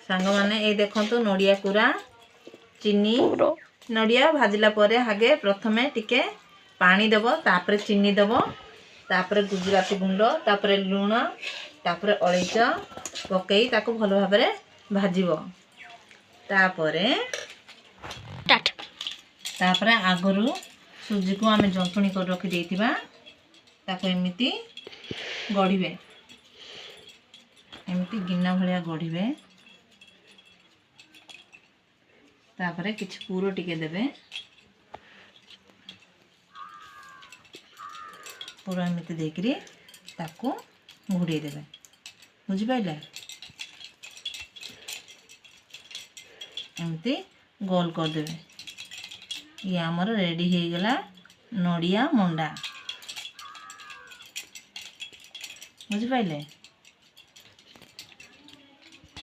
सांग माने ए देखंतु नडिया कुरा चीनी नडिया भाजला परे आगे प्रथमे टिके पानी देबो तापरे चीनी देबो तापरे गुजराती गुंड तापरे लूण तापरे अलैच पकई ताको भलो भाबरे भाजिबो तापरे तापरे आगरु सुजी को आमे जंतुणी कर रखि देथिबा ताको एमिति गढिबे एमिति गिन्ना भलिया गढिबे तापरे किछ पूरो टिके देबे पूरा एमिति देखिरी ताको घुड़े देबे बुझि पाइले एमिति गोल कर देबे ये हमर रेडी हो गला नडिया मंडा बुझि पाइले।